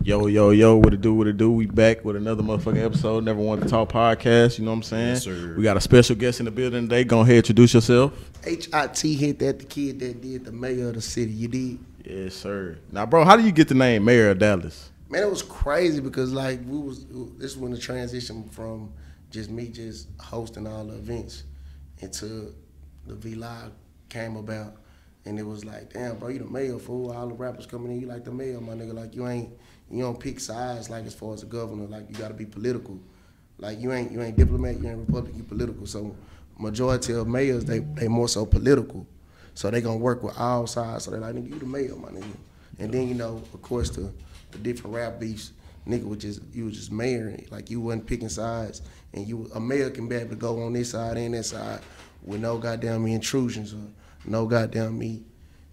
Yo, yo, yo, what it do, what it do? We back with another motherfucking episode, Never Want to Talk podcast, you know what I'm saying? Yes, sir. We got a special guest in the building today. Go ahead, introduce yourself. HITDAT, the kid that did the mayor of the city, you did? Yes, sir. Now, bro, how do you get the name Mayor of Dallas? Man, it was crazy because like this is when the transition from just me just hosting all the events into the V Live came about. And it was like, damn, bro, you the mayor, fool. All the rappers coming in, you like the mayor, my nigga. Like you don't pick sides like as far as a governor. Like you gotta be political. Like you ain't diplomat, you ain't Republican, you political. So majority of mayors, they more so political. So they gonna work with all sides. So they like, nigga, you the mayor, my nigga. And then, you know, of course the different rap beefs, nigga you was just mayoring. Like you wasn't picking sides. And a mayor can be able to go on this side and that side with no goddamn intrusions or no goddamn me.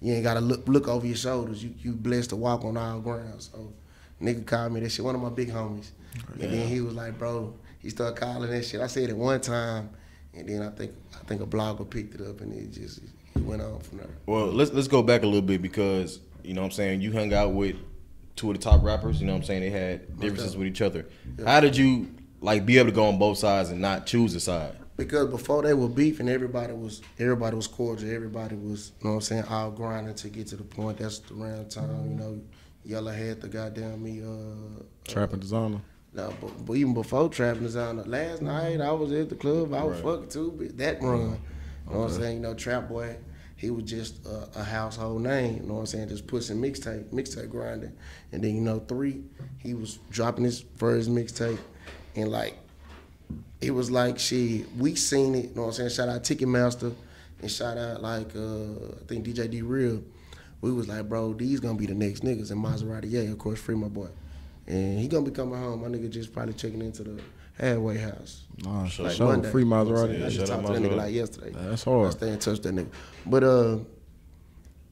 You ain't gotta look over your shoulders. You blessed to walk on all ground. So nigga called me that shit, one of my big homies. Yeah. And then he was like, bro, he started calling that shit. I said it one time, and then I think a blogger picked it up, and it went on from there. Well, let's go back a little bit because, you know what I'm saying, you hung out with two of the top rappers, you know what I'm saying, they had differences with each other. Yeah. How did you like be able to go on both sides and not choose a side? Because before they were beefing, everybody was cordial. Everybody was, you know what I'm saying, all grinding to get to the point. That's around time, you know. Yella had the goddamn me. Trapping Designer. No, but even before Trapping Designer, last night I was at the club. I was fucking too, but that run. You know what I'm saying? You know, Trap Boy, he was just a household name. You know what I'm saying? Just pushing mixtape grinding. And then, you know, 3, he was dropping his first mixtape, and like, it was like, shit, we seen it, you know what I'm saying? Shout out Ticketmaster and shout out, like, I think DJ D-Real. We was like, bro, these gonna be the next niggas. And Maserati, yeah, of course, free my boy. And he gonna be coming home. My nigga just probably checking into the halfway house. Nah, like sure. Monday. Free Maserati. I just talked to that nigga like yesterday. That's hard. I stay in touch with that nigga. But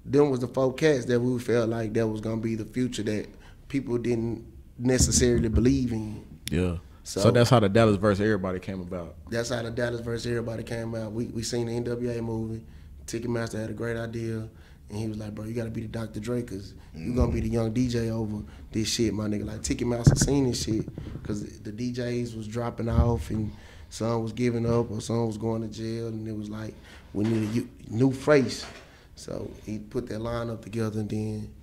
them was the 4 cats that we felt like that was gonna be the future that people didn't necessarily believe in. Yeah. So that's how the Dallas versus Everybody came about. That's how the Dallas versus Everybody came out. We seen the NWA movie. Ticketmaster had a great idea. And he was like, bro, you got to be the Dr. Dre because you going to be the young DJ over this shit, my nigga. Like, Ticketmaster seen this shit because the DJs was dropping off and some was giving up or some was going to jail. And it was like, we need a new face. So he put that lineup together, and then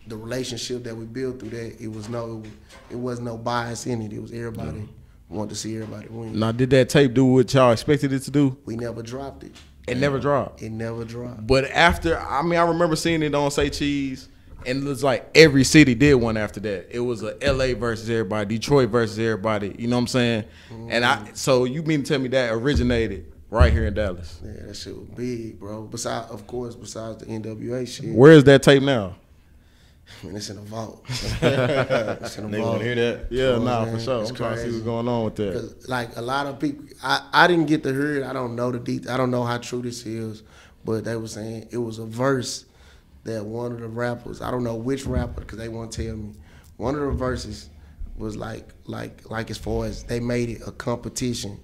the relationship that we built through that, it wasn't no bias in it. It was everybody wanted to see everybody win. Now, did that tape do what y'all expected it to do? We never dropped it. It never dropped. It never dropped. But after, I mean, I remember seeing it on Say Cheese, and it was like every city did one after that. It was a LA versus everybody, Detroit versus everybody. You know what I'm saying? And so you mean to tell me that originated right here in Dallas? Yeah, that shit was big, bro. Besides the NWA shit. Where is that tape now? Man, it's in the vault. It's in the vault. They want to hear that? Yeah, nah, for sure. I'm trying to see what's going on with that. Cause like a lot of people, I didn't get to hear it. I don't know the details. I don't know how true this is, but they were saying it was a verse that one of the rappers, I don't know which rapper, because they won't tell me. One of the verses was like as far as they made it a competition,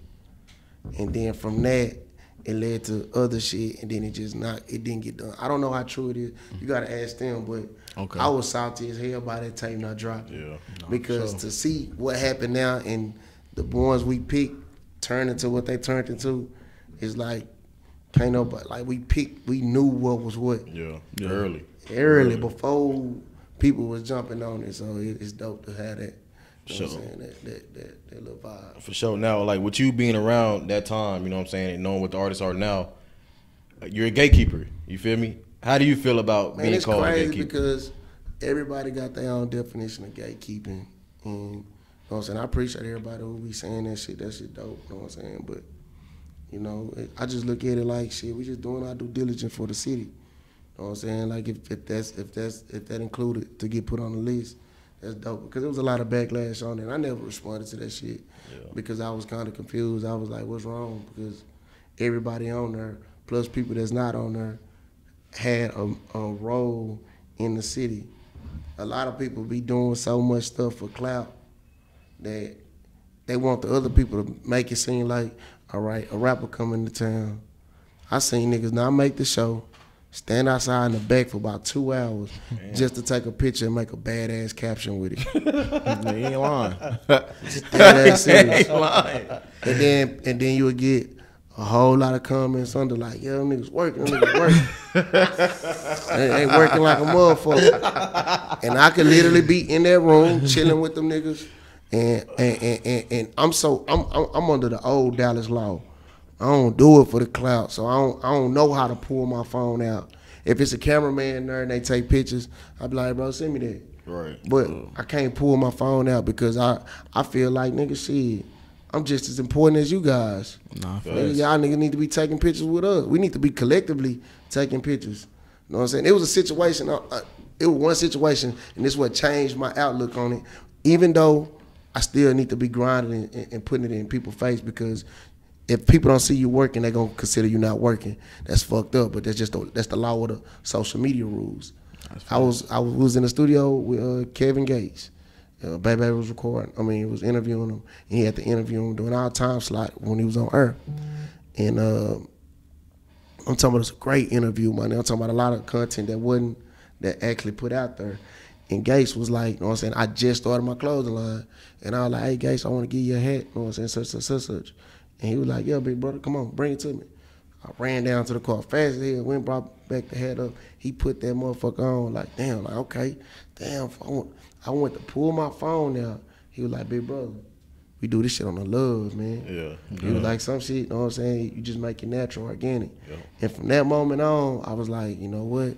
and then from that it led to other shit, and then it didn't get done. I don't know how true it is. You gotta ask them, but. Okay. I was salty as hell by that tape not dropping. Yeah. Because to see what happened now and the ones we picked turn into what they turned into is like, can't nobody, like we knew what was what. Yeah. Early before people was jumping on it. So it's dope to have that. You know what I'm saying? That little vibe. For sure. Now, like with you being around that time, you know what I'm saying, and knowing what the artists are now, you're a gatekeeper. You feel me? How do you feel about being called a gatekeeper? It's crazy because everybody got their own definition of gatekeeping. And, you know what I'm saying? I appreciate everybody who be saying that shit. That shit dope, you know what I'm saying? But, you know, I just look at it like, shit, we just doing our due diligence for the city. You know what I'm saying? Like, if that included to get put on the list, that's dope. Because there was a lot of backlash on it. And I never responded to that shit because I was kind of confused. I was like, what's wrong? Because everybody on there, plus people that's not on there, had a role in the city. A lot of people be doing so much stuff for clout that they want the other people to make it seem like, all right, a rapper coming to town. I seen niggas not make the show. stand outside in the back for about 2 hours just to take a picture and make a badass caption with it. He ain't lying. Dead ass serious. He ain't lying. And then you would get a whole lot of comments under like, yeah, them niggas working, them niggas working. They ain't working like a motherfucker. And I could literally be in that room chilling with them niggas. And I'm under the old Dallas law. I don't do it for the clout, so I don't know how to pull my phone out. If it's a cameraman there and they take pictures, I be like, bro, send me that. Right. But I can't pull my phone out because I feel like, nigga, shit, I'm just as important as you guys. Nah, Nigga, y'all niggas need to be taking pictures with us. We need to be collectively taking pictures. You know what I'm saying? It was a situation, it was one situation, and this is what changed my outlook on it. Even though I still need to be grinding and putting it in people's face, because if people don't see you working, they're gonna consider you not working. That's fucked up, but that's the law of the social media rules. I was in the studio with Kevin Gates. Baby was recording. It was interviewing him. And he had to interview him during our time slot when he was on air. And I'm talking about it's a great interview, man. I'm talking about a lot of content that actually put out there. And Gates was like, you know what I'm saying, I just started my clothing line. And I was like, hey, Gates, I want to give you a hat, you know what I'm saying, such. And he was like, yeah, big brother, come on, bring it to me. I ran down to the car fast as hell, went, brought back the hat up. He put that motherfucker on, like, damn, like, okay, damn, I went to pull my phone out. He was like, big brother, we do this shit on the love, man. Yeah. He was like, some shit, you know what I'm saying, you just make it natural, organic. Yeah. And from that moment on, I was like, you know what?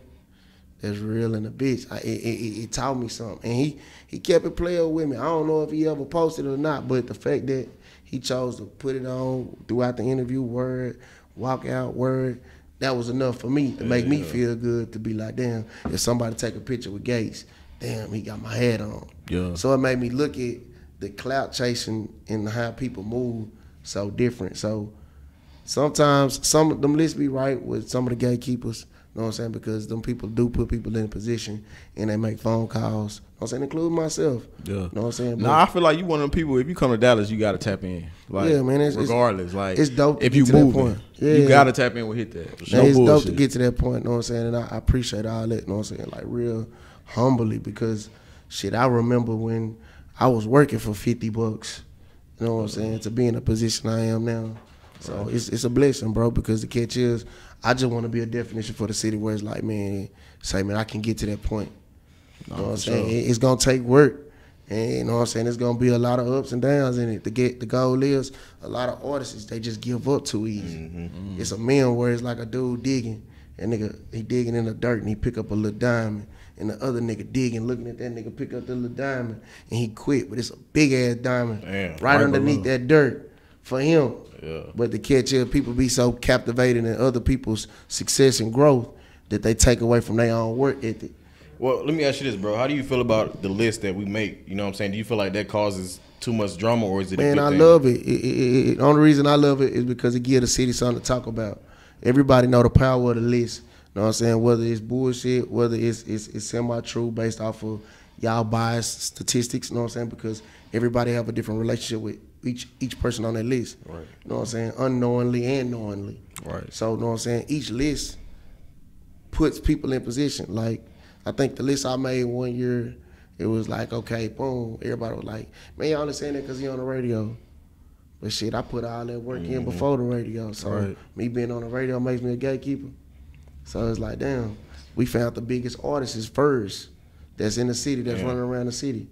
That's real in a bitch. It taught me something. And he kept it playing with me. I don't know if he ever posted it or not, but the fact that he chose to put it on throughout the interview, word, walk out, word, that was enough for me to make me feel good, to be like, damn, if somebody take a picture with Gates, damn, he got my hat on. Yeah. So it made me look at the clout chasing and how people move so different. So sometimes some of them lists be right with some of the gatekeepers, you know what I'm saying, because them people do put people in a position and they make phone calls, you know what I'm saying, including myself. Yeah. You know what I'm saying? Nah, I feel like you one of them people, if you come to Dallas, you got to tap in. Like, yeah, man. regardless. Like, it's dope to if get you to that moving, point. Yeah. you got to tap in with Hit That. Man, No it's bullshit. dope to get to that point, you know what I'm saying? And I appreciate all that, you know what I'm saying? Like, real humbly, because, shit, I remember when I was working for $50, you know what I'm saying, to be in the position I am now. So it's a blessing, bro, because the catch is, I just want to be a definition for the city where it's like, man, I can get to that point. You know what I'm saying? It's going to take work. And you know what I'm saying? There's going to be a lot of ups and downs in it. The goal is, a lot of artists, they just give up too easy. Mm-hmm. It's a meme where it's like a dude digging, and nigga, he digging in the dirt and he pick up a little diamond. And the other nigga digging, looking at that nigga pick up the little diamond, and he quit. But it's a big-ass diamond right underneath that dirt for him. Yeah. But the catch is, people be so captivated in other people's success and growth that they take away from their own work ethic. Well, let me ask you this, bro. How do you feel about the list that we make? You know what I'm saying? Do you feel like that causes too much drama, or is it a good thing? Man, I love it. The only reason I love it is because it gives the city something to talk about. Everybody know the power of the list. You know what I'm saying? Whether it's bullshit, whether it's semi-true based off of y'all biased statistics, you know what I'm saying? Because everybody have a different relationship with each person on that list. Right. You know what I'm saying? Unknowingly and knowingly. Right. So, you know what I'm saying? Each list puts people in position. Like, I think the list I made one year, it was like, okay, boom. Everybody was like, man, y'all only saying that because he on the radio. But shit, I put all that work in before the radio. So me being on the radio makes me a gatekeeper. So it's like, damn, we found the biggest artists first that's in the city, that's running around the city.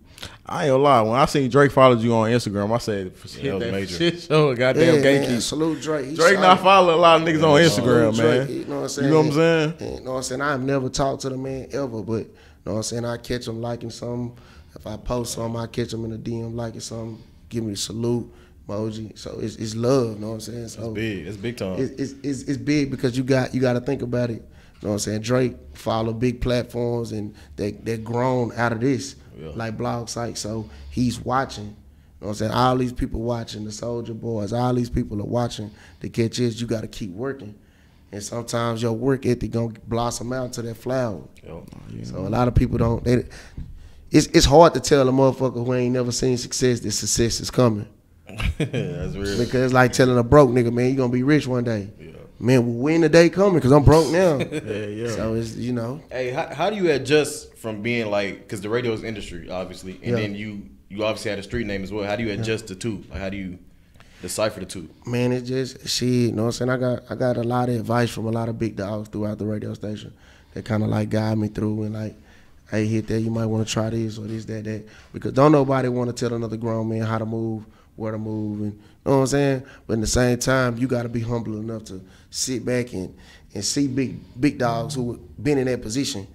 I ain't gonna lie. When I seen Drake followed you on Instagram, I said, hit that major shit show, goddamn gatekeeper. Salute Drake. Drake not following a lot of niggas on Instagram, man. Drake, you know what I'm saying? You know what I'm saying? And, you know what I'm saying? I've never talked to the man ever, but you know what I'm saying? I catch him liking something. If I post something, I catch him in a DM liking something, give me a salute emoji. So it's love, you know what I'm saying? So it's big. It's big time. It's big because you got to think about it. You know what I'm saying? Drake follow big platforms and they're grown out of this, like blog sites. So he's watching. You know what I'm saying? All these people watching, the Soulja Boys, all these people are watching. The catch is, you got to keep working. And sometimes your work ethic going to blossom out to that flower. So a lot of people don't. It's hard to tell a motherfucker who ain't never seen success that success is coming. That's real. Because it's like telling a broke nigga, man, you going to be rich one day. Yeah. You man, when the day coming? Because I'm broke now. Yeah. So it's, you know. Hey, how do you adjust from being like, because the radio is industry, obviously, and then you obviously had a street name as well. How do you adjust the two? Like, how do you decipher the two? Man, it's just shit. You know what I'm saying? I got a lot of advice from a lot of big dogs throughout the radio station that kind of like guide me through and like, hey, hit that. You might want to try this or this, that. Because don't nobody want to tell another grown man how to move, where to move, and you know what I'm saying. But in the same time, you got to be humble enough to sit back and see big dogs who been in that position,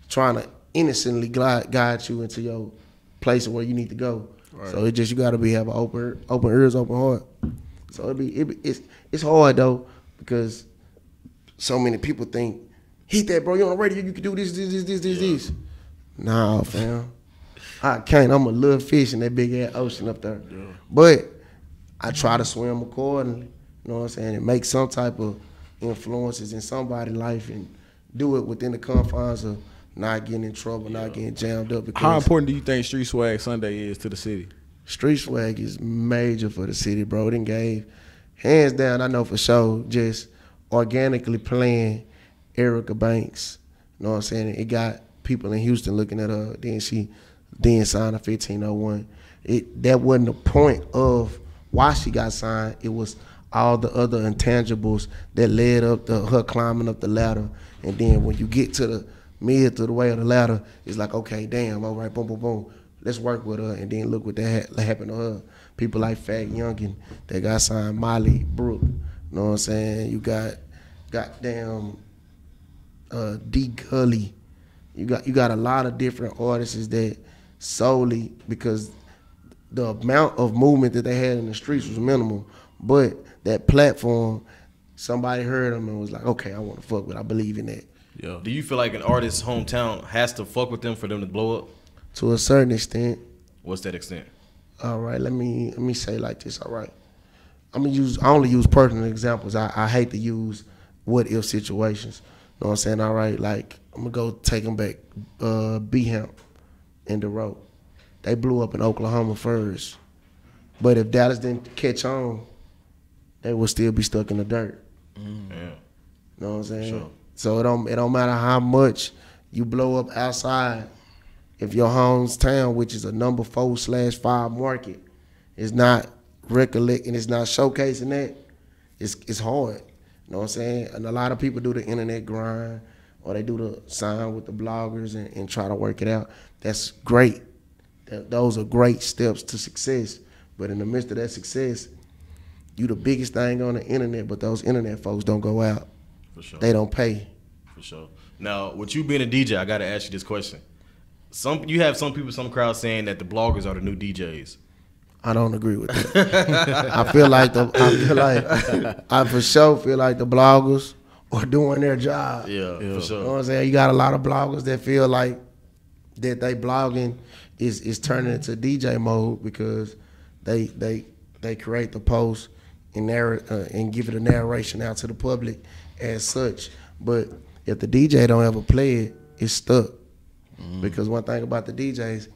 trying to innocently guide you into your place where you need to go. Right. So it just, you got to have an open ears, open heart. So it's hard though, because so many people think, hit that, bro. You on the radio, you can do this. Nah, fam. I can't. I'm a little fish in that big ass ocean up there. Yeah. But I try to swim accordingly. You know what I'm saying? And make some type of influences in somebody's life and do it within the confines of not getting in trouble, not getting jammed up. How important do you think Street Swag Sunday is to the city? Street Swag is major for the city, bro. It done gave, hands down, I know for sure, just organically playing Erica Banks. You know what I'm saying? It got people in Houston looking at her. Then she signed a 1501. That wasn't the point of why she got signed. It was all the other intangibles that led up to her climbing up the ladder. And then when you get to the mid to the way of the ladder, it's like, okay, damn, all right, boom, boom, boom. Let's work with her. And then look what that happened to her. People like Fat Youngin that got signed, Molly Brook. You know what I'm saying? You got goddamn D Gully. You got a lot of different artists that solely because the amount of movement that they had in the streets was minimal, but that platform, somebody heard them and was like, okay, I want to fuck with it. I believe in that. Yeah. Do you feel like an artist's hometown has to fuck with them for them to blow up? To a certain extent. What's that extent? All right, let me say like this. All right, I only use personal examples. I hate to use what if situations. You know what I'm saying? All right, like I'm gonna go take them back. B-Hemp and the road. They blew up in Oklahoma first, but if Dallas didn't catch on, they would still be stuck in the dirt. Yeah. You know what I'm saying? Sure. So it don't matter how much you blow up outside. If your hometown, which is a number 4/5 market, is not recollecting, it's not showcasing that, it's hard. You know what I'm saying? And a lot of people do the internet grind, or they do the sign with the bloggers and try to work it out. That's great. Those are great steps to success. But in the midst of that success, you the biggest thing on the internet, but those internet folks don't go out. For sure. They don't pay. For sure. Now, with you being a DJ, I got to ask you this question. You have some people, some crowds saying that the bloggers are the new DJs. I don't agree with that. I for sure feel like the bloggers are doing their job. Yeah, for sure. You know what I'm saying? You got a lot of bloggers that feel like that they blogging is turning into DJ mode because they create the post and give it a narration out to the public as such. But if the DJ don't ever play it, it's stuck. Because one thing about the DJs,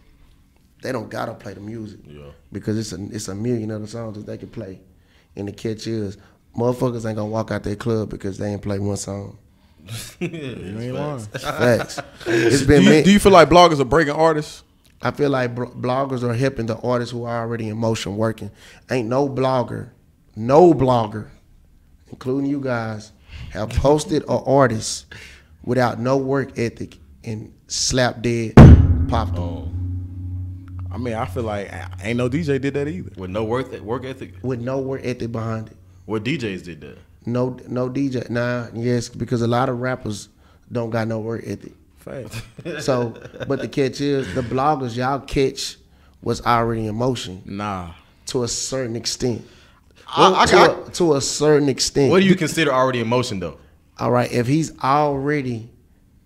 they don't gotta play the music. Yeah. Because it's a million other songs that they can play. And the catch is, motherfuckers ain't gonna walk out their club because they ain't play one song. You ain't lying. Facts. It's been do you feel like bloggers are breaking artists? I feel like bloggers are helping the artists who are already in motion working. Ain't no blogger, including you guys, have posted an artist without no work ethic and slap dead, popped them. I mean, I feel like ain't no DJ did that either. With no work ethic? With no work ethic behind it. What DJs did that? No DJ. Nah, yes, because a lot of rappers don't got no work ethic. Fact. So, but the catch is, the bloggers, y'all catch what's already in motion. Nah. To a certain extent. To a certain extent. What do you consider already in motion, though? All right, if he's already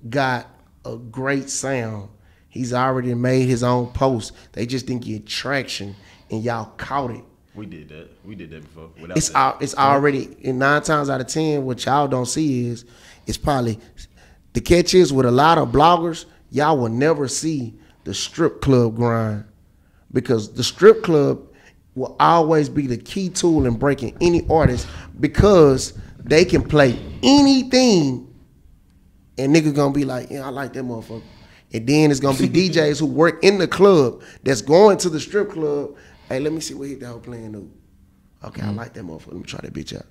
got a great sound, he's already made his own post. They just didn't get traction, and y'all caught it. We did that before. It's already, and 9 times out of 10, what y'all don't see is, it's probably, the catch is with a lot of bloggers, y'all will never see the strip club grind, because the strip club will always be the key tool in breaking any artist, because they can play anything, and niggas gonna be like, yeah, I like that motherfucker. And then it's gonna be DJs who work in the club that's going to the strip club. Hey, let me see what HITDAT playing though. Okay, I like that motherfucker. Let me try that bitch out.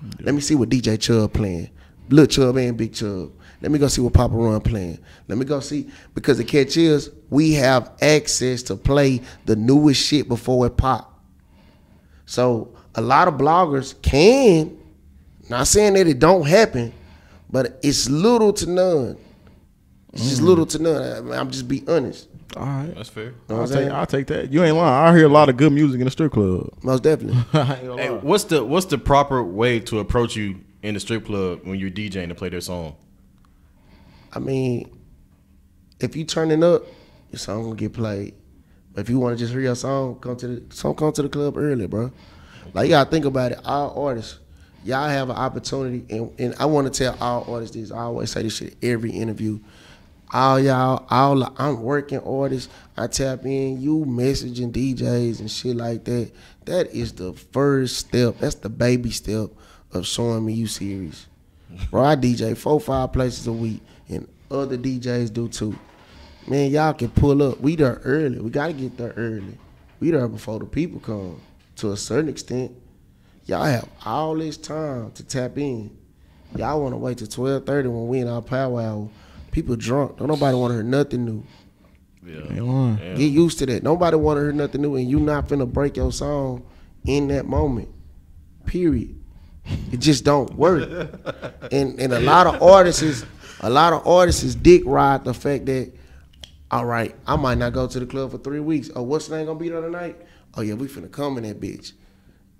Yeah. Let me see what DJ Chubb playing. Lil Chubb and Big Chubb. Let me go see what Papa Run playing. Let me go see, because the catch is we have access to play the newest shit before it pop. So a lot of bloggers can, not saying that it don't happen, but it's little to none. It's just little to none. I'm just be honest. All right, that's fair. I'll take that. You ain't lying. I hear a lot of good music in the strip club. Most definitely. Hey, what's the proper way to approach you in the strip club when you're DJing to play their song? I mean, if you turning up, your song gonna get played. But if you want to just hear your song, come to the club early, bro. Like, you gotta think about it. All artists, y'all have an opportunity, and I want to tell all artists this. I always say this shit every interview. All y'all, I'm working artists. I tap in, you messaging DJs and shit like that. That is the first step. That's the baby step of showing me you serious. Bro, I DJ 4-5 places a week, and other DJs do too. Man, y'all can pull up. We there early. We gotta get there early. We there before the people come. To a certain extent, y'all have all this time to tap in. Y'all want to wait till 12:30 when we in our power hour. People drunk. Don't nobody want to hear nothing new. Yeah. Get used to that. Nobody want to hear nothing new, and you not finna break your song in that moment. Period. It just don't work. and a lot of artists is dick ride the fact that, all right, I might not go to the club for 3 weeks. Oh, what's the name gonna be there tonight? Oh yeah, we finna come in that bitch.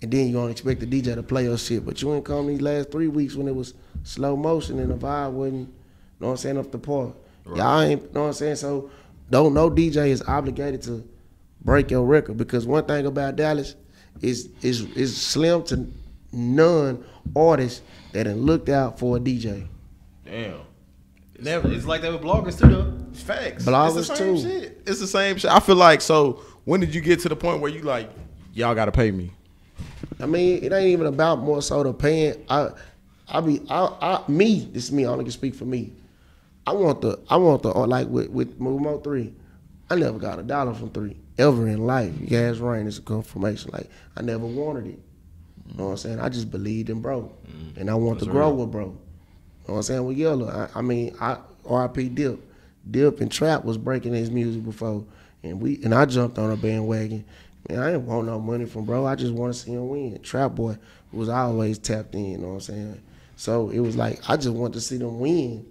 And then you gonna expect the DJ to play your shit, but you ain't come these last 3 weeks when it was slow motion and the vibe wasn't, know what I'm saying, up the par. Right. Y'all ain't, know what I'm saying? So no DJ is obligated to break your record, because one thing about Dallas is slim to none artists that done looked out for a DJ. Damn. Never. It's like that with bloggers too, though. Facts. Bloggers it's the same too. Shit. It's the same shit. I feel like, so when did you get to the point where you like, y'all gotta pay me? I mean, it ain't even about more so the paying. This is me. I only can speak for me. I want the like with Movement 3. I never got $1 from 3 ever in life. Gas Rain is a confirmation. Like, I never wanted it. You know what I'm saying? I just believed in bro, and I want to grow with bro. You know what I'm saying? With Yellow, I RIP Dip. Dip and Trap was breaking his music before, and I jumped on a bandwagon. Man, I didn't want no money from bro. I just want to see him win. Trap Boy was always tapped in. You know what I'm saying? So it was like, I just want to see them win.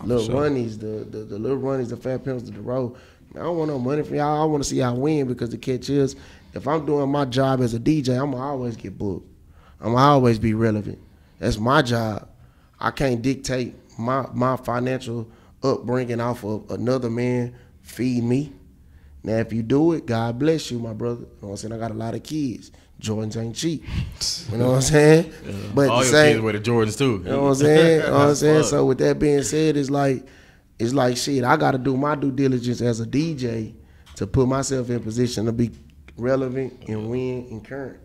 Little Runnies, the Little Runnies, the Fat Pimps to the Road. Man, I don't want no money from y'all. I want to see y'all win, because the catch is, if I'm doing my job as a DJ, I'm going to always get booked. I'm going to always be relevant. That's my job. I can't dictate my financial upbringing off of another man feed me. Now, if you do it, God bless you, my brother. You know what I'm saying? I got a lot of kids. Jordans ain't cheap. You know what I'm saying? Yeah. But all your kids wear the Jordans too. You know what I'm saying? You know what I'm saying? So with that being said, it's like shit, I gotta do my due diligence as a DJ to put myself in position to be relevant and win and current.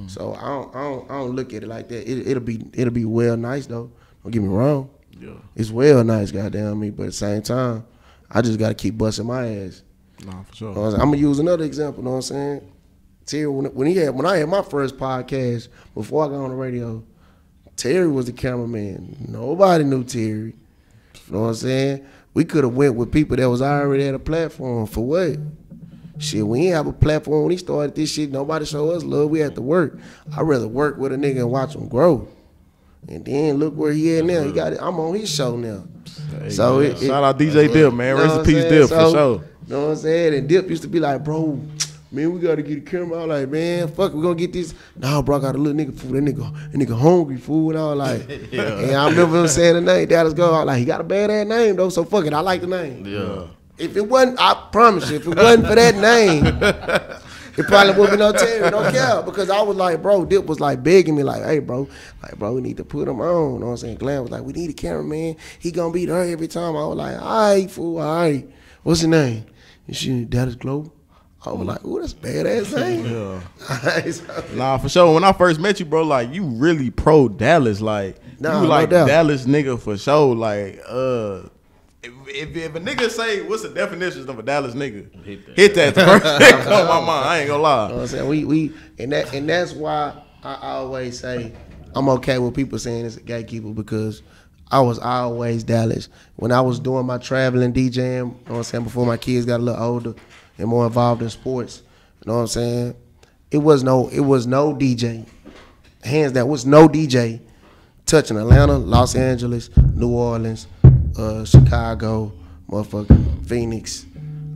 So I don't look at it like that. It'll be well nice though. Don't get me wrong. Yeah. It's well nice, goddamn me, but at the same time, I just gotta keep busting my ass. Nah, for sure. You know I'm gonna use another example, you know what I'm saying? Terry, when I had my first podcast before I got on the radio, Terry was the cameraman. Nobody knew Terry. You know what I'm saying? We could have went with people that was already at a platform. For what? Shit, we ain't have a platform when he started this shit. Nobody showed us love. We had to work. I'd rather work with a nigga and watch him grow. And then look where he at now. He got it. I'm on his show now. Hey, so shout out DJ Dip, man. Rest in peace, Dip, for sure. You know what I'm saying? And Dip used to be like, bro, man, we gotta get a camera. I was like, man, fuck, we gonna get this. Nah, bro, I got a little nigga food. That nigga hungry food. And I was like, and I remember him saying the name, Dallas Go. I was like, he got a badass name though, so fuck it. I like the name. Yeah. If it wasn't, I promise you, if it wasn't for that name, it probably would be no Terry. Don't care. Because I was like, bro, Dip was like begging me, like, hey, bro, we need to put him on. You know what I'm saying? Glenn was like, we need a cameraman. He gonna be there every time. I was like, all right, fool, all right. What's his name? And she, Dallas Globe. I was like, ooh, that's a badass name. Yeah. Nah, for sure. When I first met you, bro, like you really pro Dallas. Like Nah, you like no doubt. Dallas nigga for sure. Like if a nigga say what's the definition of a Dallas nigga, hit that the first thing on my mind. I ain't gonna lie. You know what I'm saying? We and that's why I always say I'm okay with people saying it's a gatekeeper, because I was always Dallas. When I was doing my traveling DJing, you know what I'm saying, before my kids got a little older and more involved in sports, you know what I'm saying? It was no DJ. Hands down, was no DJ touching Atlanta, Los Angeles, New Orleans, Chicago, motherfucking Phoenix,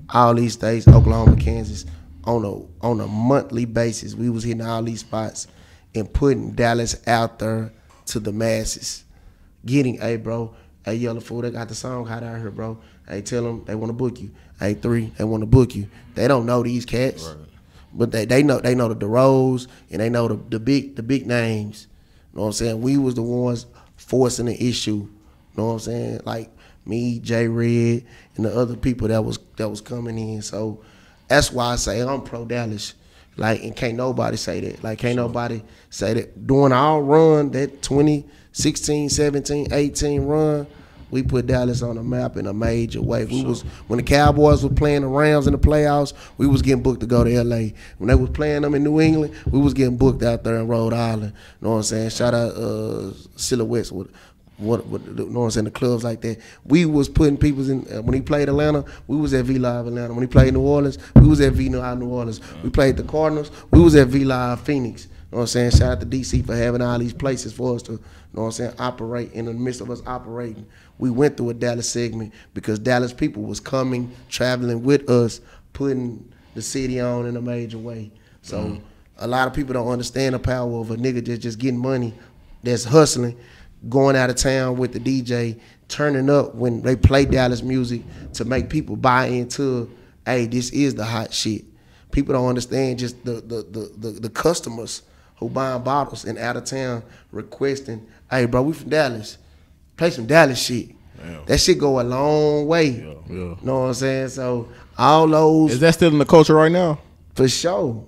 all these states, Oklahoma, Kansas, on a monthly basis. We was hitting all these spots and putting Dallas out there to the masses. Getting, hey bro, hey Yellow Fool, they got the song hot out here, bro. Hey, tell them they want to book you. Hey 3, they want to book you. They don't know these cats, right, but they know the DeRose and they know the big names. You know what I'm saying? We was the ones forcing the issue. You know what I'm saying? Like me, J Red, and the other people that was coming in. So that's why I say I'm pro Dallas. Like, and can't nobody say that. Like, can't nobody say that. During our run, that 2016, 17, 18 run, we put Dallas on the map in a major way. We was, when the Cowboys were playing the Rams in the playoffs, we was getting booked to go to LA. When they was playing them in New England, we was getting booked out there in Rhode Island. You know what I'm saying? Shout out Silhouettes with you know what I'm saying, the clubs like that. We was putting people in, when he played Atlanta, we was at V-Live Atlanta. When he played New Orleans, we was at V-Live New Orleans. We played the Cardinals, we was at V-Live Phoenix. You know what I'm saying? Shout out to DC for having all these places for us to, you know what I'm saying, operate. In the midst of us operating, we went through a Dallas segment because Dallas people was coming, traveling with us, putting the city on in a major way. So a lot of people don't understand the power of a nigga just getting money, that's hustling, going out of town with the DJ, turning up when they play Dallas music to make people buy into, hey, this is the hot shit. People don't understand just the customers who buying bottles and out of town requesting, hey, bro, we from Dallas. Play some Dallas shit. Damn. That shit go a long way. Yeah. You know what I'm saying? So all those. Is that still in the culture right now? For sure.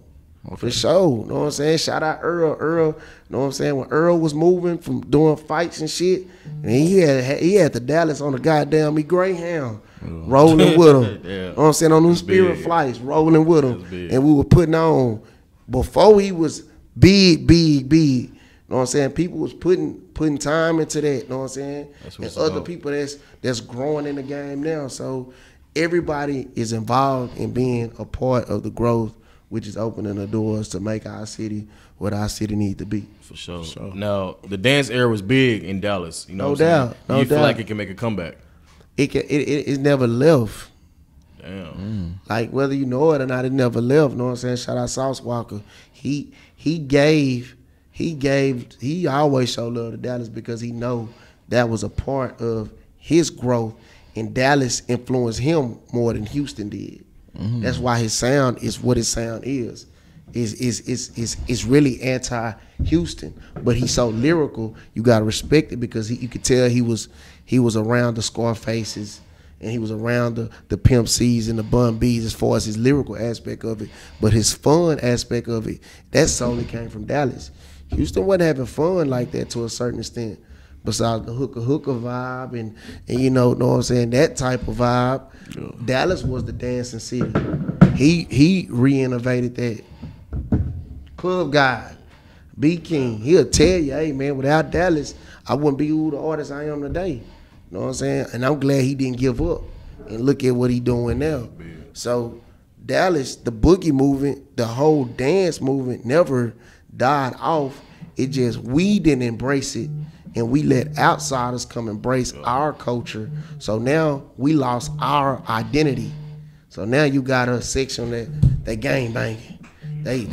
Okay. For sure. You know what I'm saying? Shout out Earl. Earl, you know what I'm saying? When Earl was moving from doing fights and shit, and he had the Dallas on the goddamn Greyhound, rolling with him. You know what I'm saying? On them Spirit flights, rolling with him. And we were putting on, before he was big. You know what I'm saying? People was putting time into that, you know what I'm saying? And other people that's growing in the game now. So everybody is involved in being a part of the growth, which is opening the doors to make our city what our city need to be. For sure. Now, the dance era was big in Dallas. You know no doubt. Do you feel like it can make a comeback? It never left. Damn. Like, whether you know it or not, it never left. You know what I'm saying? Shout out Sauce Walker. He always showed love to Dallas because he know that was a part of his growth, and Dallas influenced him more than Houston did. Mm-hmm. That's why his sound is what his sound is. It's really anti-Houston, but he's so lyrical. You gotta respect it because you could tell he was around the Scarfaces and he was around the Pimp C's and the Bun B's as far as his lyrical aspect of it. But his fun aspect of it, that solely came from Dallas. Houston wasn't having fun like that to a certain extent. Besides the hooker vibe and you know what I'm saying, that type of vibe. Yeah. Dallas was the dancing city. He re-innovated that. Club guy, B King, he'll tell you, hey man, without Dallas, I wouldn't be who the artist I am today. You know what I'm saying? And I'm glad he didn't give up. And look at what he doing now. So Dallas, the boogie movement, the whole dance movement never died off. It just, we didn't embrace it. And we let outsiders come embrace our culture. So now we lost our identity. So now you got a section that they gang banging. They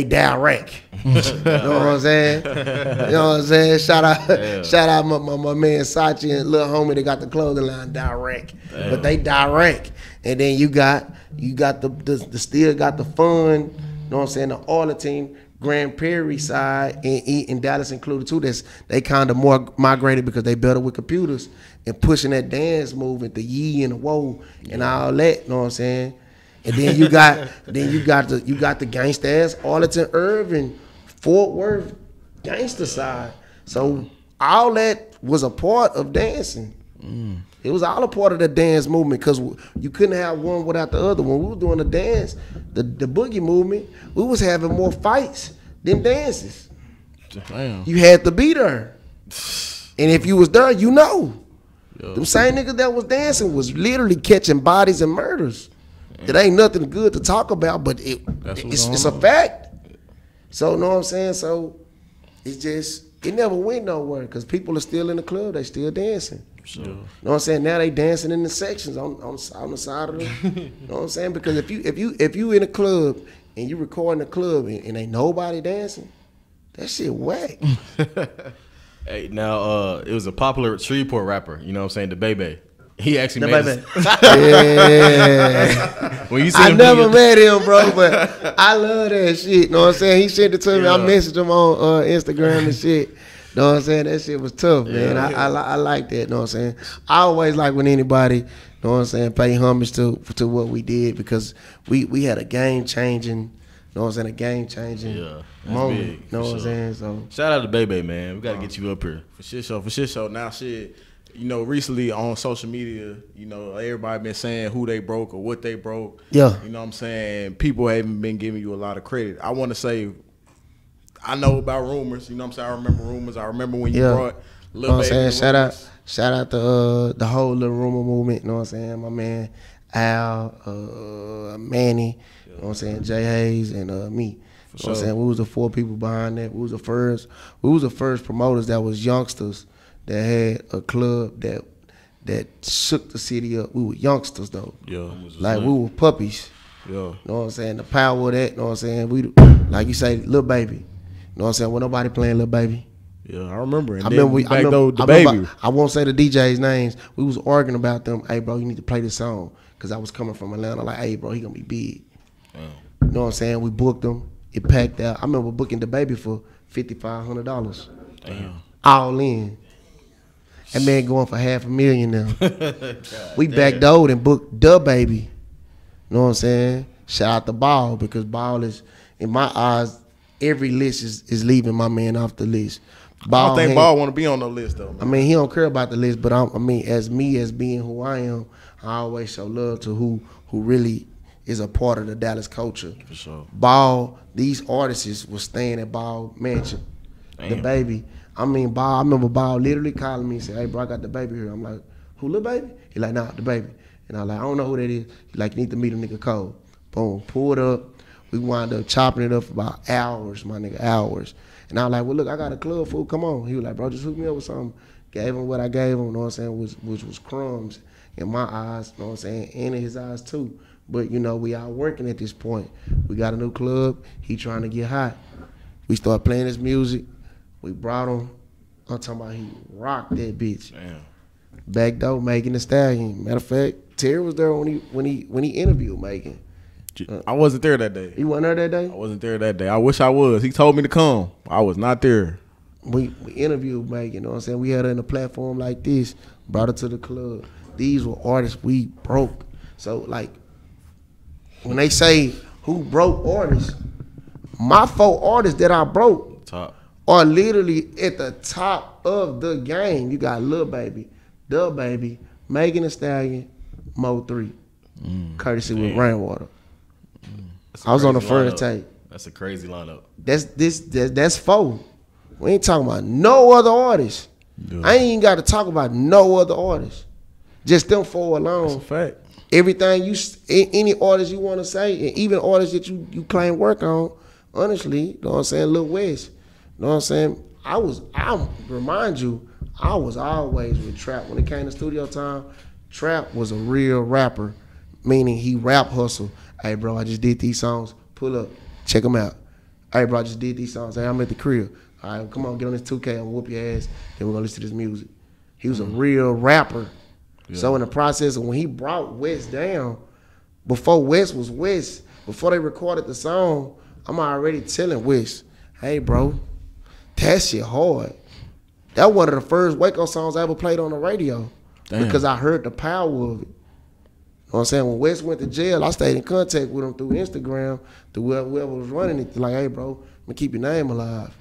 direct. You know what I'm saying? You know what I'm saying? Shout out my man Sachi and little homie that got the clothing line direct. Damn. But they direct. And then you got the still got the fun, you know what I'm saying, the Oiler team. Grand Prairie side and Dallas included too. They kind of more migrated because they better with computers and pushing that dance movement, the yee and the whoa and all that. You know what I'm saying? And then you got the gangsta ass Arlington, Irving, Fort Worth gangster side. So all that was a part of dancing. It was all a part of the dance movement because you couldn't have one without the other. When we were doing the dance, the boogie movement, we was having more fights than dances. Damn. You had to be there. And if you was there, you know. Them same niggas that was dancing was literally catching bodies and murders. It ain't nothing good to talk about, but it's a fact. So, know what I'm saying? So, it's just, it never went nowhere because people are still in the club. They still dancing. Sure. Know what I'm saying? Now they dancing in the sections on the side of them. Know what I'm saying? Because if you in a club and you recording the club and ain't nobody dancing, that shit whack. Hey, now it was a popular Shreveport rapper. You know what I'm saying? The Bebe. He actually The made Bebe. Yeah. When you see I him never met him, bro, but I love that shit. Know what I'm saying? He sent it to me. I messaged him on Instagram and shit. Know what I'm saying? That shit was tough, man. I like that. Know what I'm saying? I always like when anybody, know what I'm saying, pay homage to what we did because we had a game changing. Know what I'm saying? A game changing moment. Big, know what I'm saying? So shout out to Bebe, man. We gotta get you up here. For shit show. Now shit, you know, recently on social media, you know, everybody been saying who they broke or what they broke. Yeah. You know what I'm saying? People haven't been giving you a lot of credit. I want to say, I know about rumors. You know what I'm saying? I remember rumors. I remember when you brought Lil Baby. Know what I'm saying? Shout out to the whole little rumor movement. You know what I'm saying? My man Al, Manny. You know what I'm saying? Jay Hayes and me. You know what I'm saying? We was the 4 people behind that. We was the first promoters that was youngsters that had a club that shook the city up. We were youngsters though. Yeah. Like we were puppies. Yeah. You know what I'm saying? The power of that, you know what I'm saying? We, like you say, Lil Baby. You know what I'm saying? When nobody playing Lil Baby. Yeah, I remember. And I remember the Baby. I won't say the DJ's names. We was arguing about them. Hey, bro, you need to play this song. Because I was coming from Atlanta. Like, hey, bro, he going to be big. You know what I'm saying? We booked them. It packed out. I remember booking the Baby for $5,500. Damn. All in. That man going for $500,000 now. We backdoored and booked the Baby. You know what I'm saying? Shout out to Ball because Ball is, in my eyes, every list is leaving my man off the list. I don't think Ball want to be on the list though, man. I mean, he don't care about the list, but I mean, as being who I am, I always show love to who really is a part of the Dallas culture. For sure. Ball, these artists was staying at Ball Mansion. Damn. The Baby. I mean, Ball, I remember Ball literally calling me and said, hey, bro, I got the Baby here. I'm like, who, Lil Baby? He like, nah, the Baby. And I'm like, I don't know who that is. He like, you need to meet a nigga Cole. Boom, pulled up. We wound up chopping it up for about hours, my nigga, hours. And I was like, well, look, I got a club, fool, come on. He was like, bro, just hook me up with something. Gave him what I gave him, you know what I'm saying, which was crumbs in my eyes, you know what I'm saying, and in his eyes too. But, you know, we out working at this point. We got a new club. He trying to get hot. We start playing his music. We brought him. I'm talking about he rocked that bitch. Damn. Back door, Megan Thee Stallion. Matter of fact, Terry was there when he interviewed Megan. I wasn't there that day. You wasn't there that day? I wasn't there that day. I wish I was. He told me to come. I was not there. We interviewed Megan, you know what I'm saying? We had her in a platform like this, brought her to the club. These were artists we broke. So, like, when they say who broke artists, my 4 artists that I broke are literally at the top of the game. You got Lil Baby, The Baby, Megan Thee Stallion, Mo 3, courtesy with Rainwater. I was on the first tape. That's a crazy lineup. That's 4. We ain't talking about no other artists. Yeah. I ain't even got to talk about no other artists. Just them 4 alone. That's a fact. Everything any artist you want to say, and even artists that you claim work on, honestly, you know what I'm saying, Lil West, you know what I'm saying, I remind you, I was always with Trap. When it came to studio time, Trap was a real rapper, meaning he rap hustle. Hey, bro, I just did these songs. Pull up. Check them out. Hey, bro, I just did these songs. Hey, I'm at the crib. All right, come on, get on this 2K. I'm going to whoop your ass. Then we're going to listen to this music. He was a real rapper. Yeah. So in the process of when he brought West down, before West was West, before they recorded the song, I'm already telling West, hey, bro, that shit hard. That one of the first wake-up songs I ever played on the radio. Damn. Because I heard the power of it. what I'm saying? When Wes went to jail, I stayed in contact with him through Instagram, through whoever was running it. Like, hey, bro, I'm gonna keep your name alive.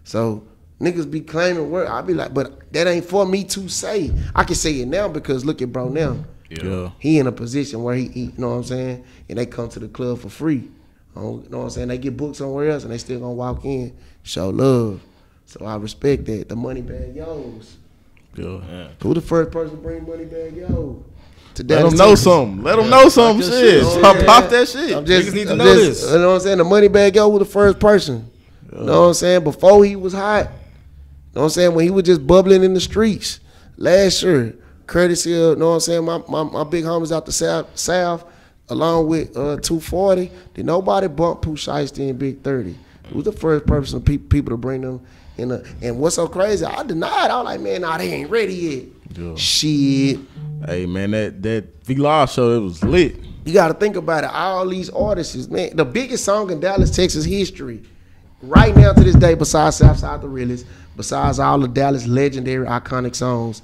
So niggas be claiming work. I be like, but that ain't for me to say. I can say it now because look at bro now. Yeah. He in a position where he you know what I'm saying? And they come to the club for free. You know what I'm saying? They get booked somewhere else and they still gonna walk in, show love. So I respect that. The money bag yos. Yeah. Who the first person to bring money bag yo? Let them know something. Let them know something. Shit. Pop that shit. Niggas need to know this. You know what I'm saying? The money bag yo was the first person. You know what I'm saying? Before he was hot. You know what I'm saying? When he was just bubbling in the streets. Last year, courtesy of, you know what I'm saying, my big homies out the south along with 240, did nobody bump Pooh Shiesty and Big 30. It was the first person, people to bring them in. And what's so crazy, I denied. I was like, man, nah, they ain't ready yet. Yeah. Shit. Hey, man, that V-Live show, it was lit. You got to think about it. All these artists, man, the biggest song in Dallas, Texas history, right now to this day, besides Southside the Realest, besides all the Dallas legendary, iconic songs,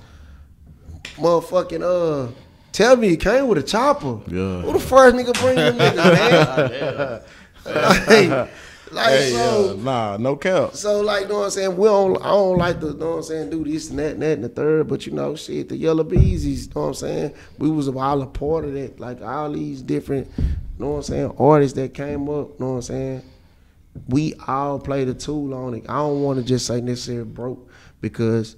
motherfucking, Tell Me It came with a chopper. Yeah. Who the first nigga bring them niggas, man? So, nah, no cap. So, like, you know what I'm saying? I don't like to, you know what I'm saying, do this and that and the third, but you know, shit, the Yellow Beezies, you know what I'm saying? We was all a part of that, like all these different, you know what I'm saying, artists that came up, you know what I'm saying? We all played a tool on it. I don't want to just say necessarily broke because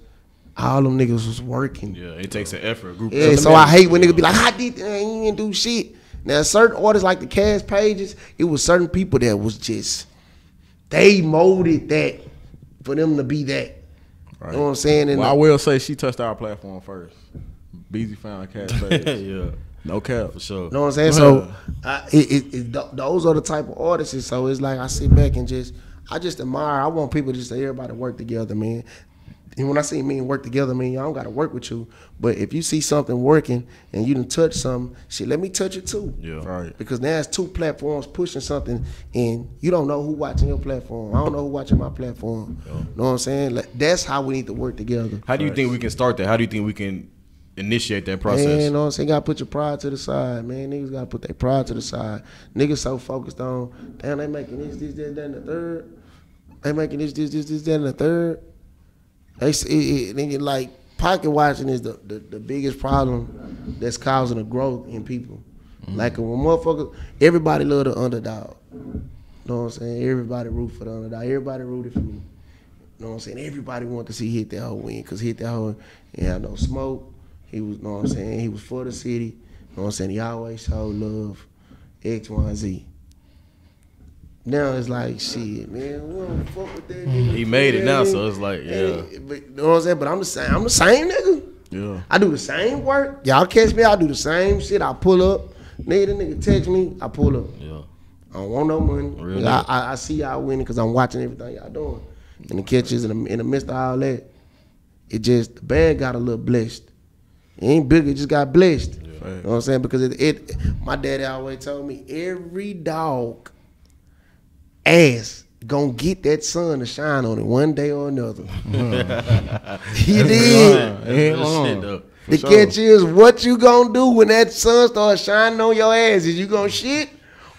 all them niggas was working. Yeah, it takes an effort. A group. Yeah, so I hate when niggas be like, I did, you didn't do shit. Now, certain artists like the Cash Pages, it was certain people that was just, they molded that for them to be that. Right. You know what I'm saying? And I will say she touched our platform first. Beezy found Cash Pages. Yeah. No cap. For sure. You know what I'm saying? So those are the type of artists. So it's like I sit back and I just admire. I want people to just everybody work together, man. And when I say mean work together, man, I don't got to work with you. But if you see something working and you done touch something, shit, let me touch it too. Yeah. Right. Because now it's two platforms pushing something and you don't know who watching your platform. I don't know who watching my platform. Yeah. You know what I'm saying? Like, that's how we need to work together. How do you think we can start that? How do you think we can initiate that process? Man, you know what I'm saying? You gotta put your pride to the side, man. Niggas gotta put their pride to the side. Niggas so focused on, damn, they making this, that, and the third. They making this, that, and the third. They like pocket watching is the biggest problem that's causing the growth in people. Mm-hmm. Like when motherfuckers, everybody love the underdog. You know what I'm saying? Everybody root for the underdog. Everybody rooted for me. You know what I'm saying? Everybody want to see Hit That Hoe win because Hit That Hoe ain't had no smoke. He was, you know what I'm saying? He was for the city. You know what I'm saying? He always showed love. X, Y, and Z. Now it's like, shit, man, we don't fuck with that nigga. He made it now, so it's like, yeah. But, you know what I'm saying? But I'm the same nigga. Yeah. I do the same work. Y'all catch me, I do the same shit. I pull up. Nigga, the nigga text me, I pull up. Yeah. I don't want no money. Really? I see y'all winning because I'm watching everything y'all doing. And the catches in the midst of all that, it just, the bag got a little blessed. It ain't big, it just got blessed. Yeah. You know what I'm saying? Because my daddy always told me, every dog ass gonna get that sun to shine on it one day or another. He did. The catch is, what you gonna do when that sun starts shining on your ass? Is you gonna shit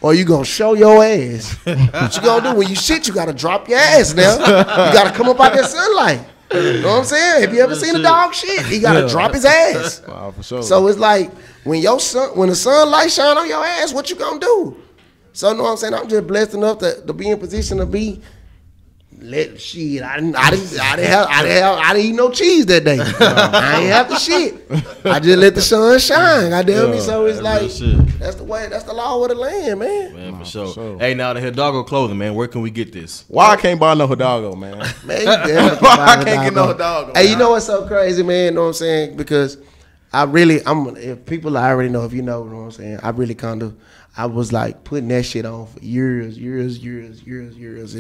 or you gonna show your ass? What you gonna do when you shit? You gotta drop your ass now. You gotta come up out that sunlight. You know what I'm saying? Have you ever seen a dog shit? He gotta drop his ass. Wow, for sure. So it's like when the sunlight shine on your ass, what you gonna do? So you know what I'm saying? I'm just blessed enough to be in position to be. I didn't eat no cheese that day. I ain't have to shit. I just let the sun shine. Goddamn me. So it's like that's the way. That's the law of the land, man. Man, for sure. Hey, now the Hidalgo clothing, man. Where can we get this? Why I can't buy no Hidalgo, man? Man, you definitely why I can't get no Hidalgo? Hey, you know what's so crazy, man? You know what I'm saying? Because if people I already know, if you know what I'm saying, I was like putting that shit on for years, and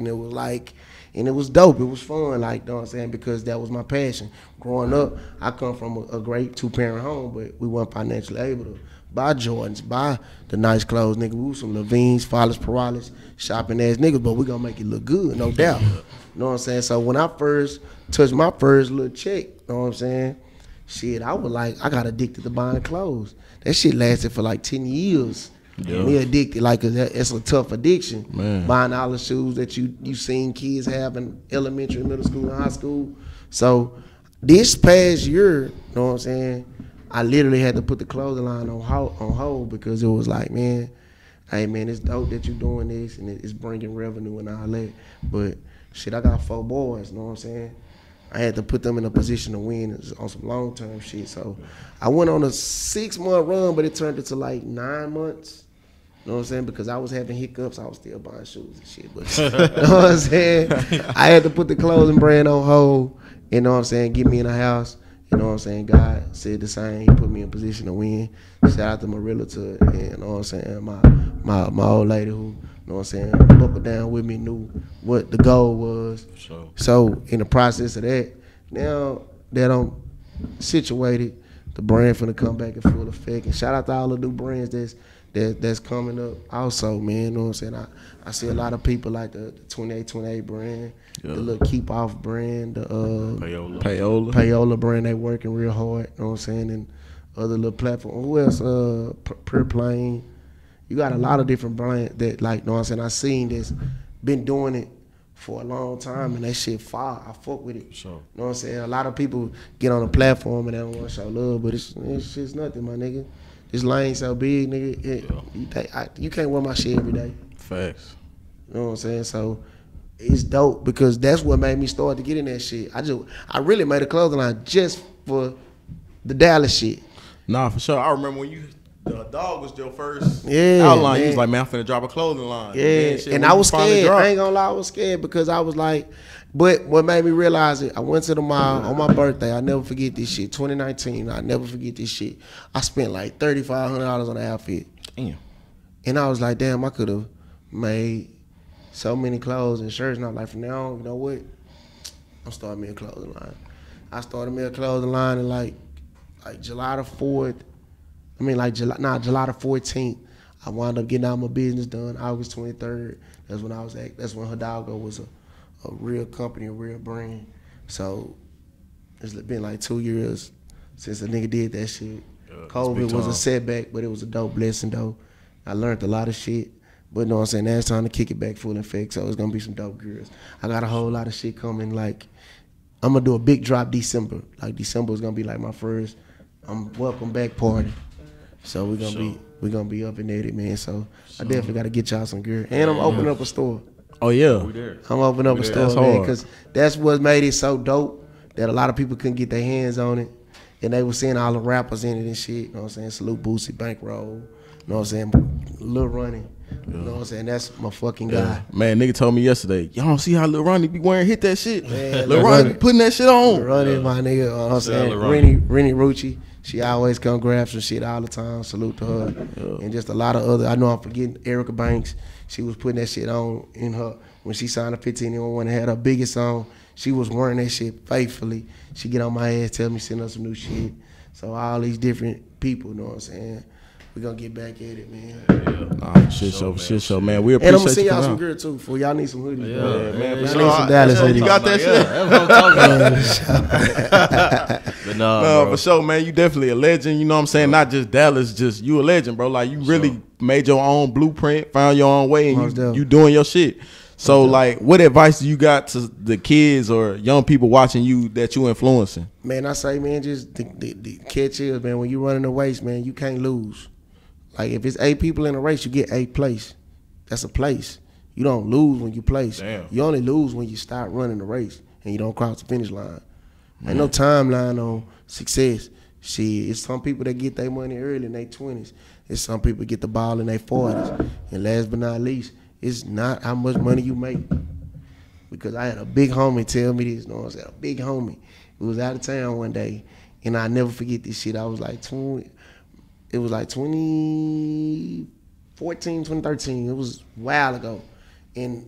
it was like, and it was dope. It was fun, like, you know what I'm saying, because that was my passion. Growing up, I come from a great two-parent home, but we weren't financially able to buy Jordans, buy the nice clothes, nigga. We was some Levines, Follies, Perales, shopping ass niggas, but we gonna make it look good, no doubt. You know what I'm saying? So when I first touched my first little check, you know what I'm saying, shit, I was like, I got addicted to buying clothes. That shit lasted for like 10 years. Yeah. Me addicted, like it's a tough addiction. Man. Buying all the shoes that you seen kids have in elementary, middle school, and high school. So this past year, you know what I'm saying, I literally had to put the clothing line on hold because it was like, man, hey man, it's dope that you doing this and it's bringing revenue and all that. But shit, I got 4 boys, you know what I'm saying? I had to put them in a position to win on some long-term shit. So I went on a 6-month run, but it turned into like 9 months. You know what I'm saying? Because I was having hiccups, I was still buying shoes and shit. But you know what I'm saying? I had to put the clothing brand on hold. You know what I'm saying? Get me in a house. You know what I'm saying? God said the same. He put me in position to win. Shout out to my realtor. And, you know what I'm saying? My old lady who, you know what I'm saying, buckled down with me, knew what the goal was. Sure. So in the process of that, now that I'm situated, the brand finna come back in full effect. And shout out to all the new brands that's coming up also, man. You know what I'm saying? I see a lot of people like the 2828 brand, the little Keep Off brand, the Payola brand. They working real hard. You know what I'm saying? And other little platforms. Who else? Pure Plane. You got a lot of different brands that, like, you know what I'm saying, I seen that's been doing it for a long time, and that shit fire. I fuck with it. Sure. You know what I'm saying? A lot of people get on the platform and they don't want to show love, but it's just nothing, my nigga. This lane so big, nigga. You can't wear my shit every day. Facts. You know what I'm saying? So it's dope because that's what made me start to get in that shit. I really made a clothing line just for the Dallas shit. Nah, for sure. I remember when the dog was your first outline. Man. You was like, man, I'm finna drop a clothing line. Yeah, and I was scared. I ain't gonna lie, I was scared because I was like, but what made me realize it, I went to the mall on my birthday. I never forget this shit. 2019, I never forget this shit. I spent like $3,500 on the outfit. Damn. And I was like, damn, I could have made so many clothes and shirts. And I was like, from now on, you know what? I'm starting me a clothing line. I started me a clothing line in like July the 4th. I mean, July the 14th. I wound up getting all my business done. August 23rd. That's when Hidalgo was a real company, a real brand. So it's been like 2 years since a nigga did that shit. COVID was a setback, but it was a dope blessing though. I learned a lot of shit. But you know what I'm saying, now it's time to kick it back full effect. So it's gonna be some dope girls. I got a whole lot of shit coming. Like, I'm gonna do a big drop December. Like, December is gonna be like my first welcome back party. So we're gonna be up and at it, man. So I definitely gotta get y'all some gear. And I'm opening up a store. Oh yeah. I'm opening up a store, man, because that's what made it so dope that a lot of people couldn't get their hands on it. And they were seeing all the rappers in it and shit. You know what I'm saying? Salute Boosie, Bankroll. You know what I'm saying? Lil Ronnie. You know what I'm saying? That's my fucking guy. Man, nigga told me yesterday, y'all don't see how Lil Ronnie be wearing hit that shit. Lil Ronnie be putting that shit on. Lil Ronnie, my nigga. You know what I'm saying? Rennie Rucci. She always come grab some shit all the time. Salute to her. And just a lot of other. I know I'm forgetting Erica Banks. She was putting that shit on in her when she signed a 15-1 and had her biggest song. She was wearing that shit faithfully. She get on my ass, tell me send her some new shit. So all these different people, you know what I'm saying? We gonna get back at it, man. Nah, shit show, man. We appreciate you. And I'm gonna send y'all some gear too. For y'all need some hoodies. Yeah, man. I need some Dallas hoodies. You got that shit? That's what I'm talking about. But no, for sure, man. You definitely a legend. You know what I'm saying? Not just Dallas, just you a legend, bro. Like, you really made your own blueprint, found your own way, and you doing your shit. So, like, what advice do you got to the kids or young people watching you that you influencing? Man, I say, man, just the catch is, man, when you running a race, man, you can't lose. Like, if it's 8 people in a race, you get 8th place. That's a place. You don't lose when you place. Damn. You only lose when you start running the race and you don't cross the finish line. Ain't no timeline on success. Shit, it's some people that get their money early in their 20s. It's some people get the ball in their 40s. And last but not least, it's not how much money you make. Because I had a big homie tell me this, you know what I'm saying? A big homie who was out of town one day, and I never forget this shit. I was like 20. It was like 2014, 2013. It was a while ago. And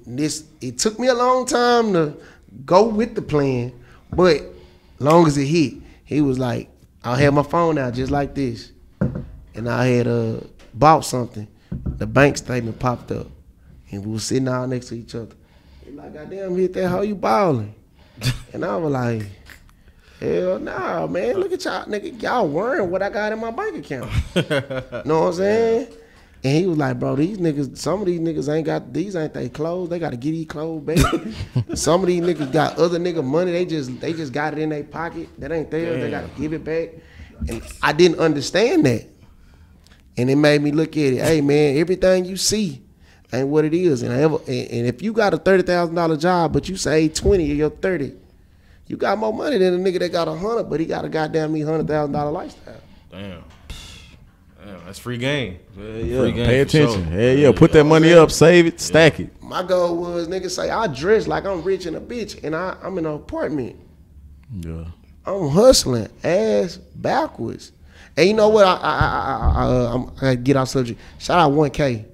it took me a long time to go with the plan, but long as it hit, he was like, I had my phone out just like this, and I had bought something. The bank statement popped up, and we were sitting all next to each other. He like, goddamn, hit that, how you balling? And I was like, Hell nah, man. Look at y'all, nigga. Y'all worrying what I got in my bank account. Know what I'm saying? And he was like, bro, these niggas, some of these niggas ain't got, these ain't they clothes. They got to get these clothes back. Some of these niggas got other nigga money. They just got it in their pocket. That ain't theirs. Damn. They got to give it back. And I didn't understand that. And it made me look at it. Hey, man, everything you see ain't what it is. And if you got a $30,000 job, but you say 20 of your 30, you got more money than a nigga that got 100, but he got a goddamn $100,000 lifestyle. Damn, that's free game. Yeah, free game. Pay attention. Sure. Hell yeah, put that money up, save it, stack it. My goal was, niggas say, I dress like I'm rich and a bitch, and I'm in an apartment. Yeah. I'm hustling ass backwards. And you know what? I gotta get off subject. Shout out 1K.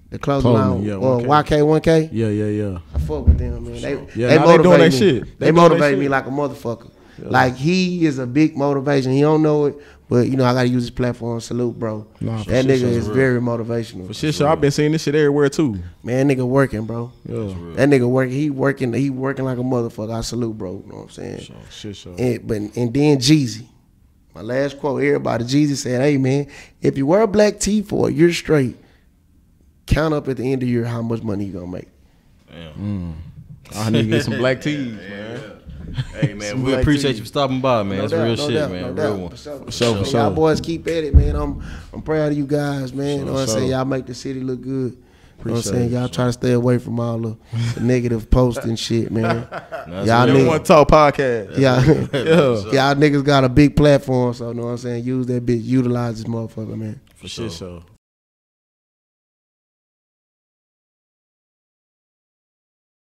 The clothing line, yeah, YK 1K. Yeah. I fuck with them, man. They motivate me. Shit. They motivate me like a motherfucker. Yeah. Like, he is a big motivation. He don't know it, but you know I gotta use his platform. Salute, bro. Nah, that nigga is very motivational. For shit, I've been seeing this shit everywhere too. Man, nigga working, bro. Yeah. That nigga working. He working like a motherfucker. I salute, bro. You know what I'm saying? Sure. And then Jeezy. My last quote, everybody. Jeezy said, "Hey man, if you wear a black tee for a year straight, count up at the end of the year how much money you gonna make." Damn. I need to get some black tees, man. Hey man, we appreciate you for stopping by, man. That's real shit, man. Real one. For sure. Y'all boys keep at it, man. I'm proud of you guys, man. You know what I'm saying? Y'all make the city look good. You know what I'm saying? Y'all try to stay away from all the negative posts and shit, man. Y'all niggas want to talk podcast. Y'all niggas got a big platform, so you know what I'm saying? Use that bitch, utilize this motherfucker, man. For sure.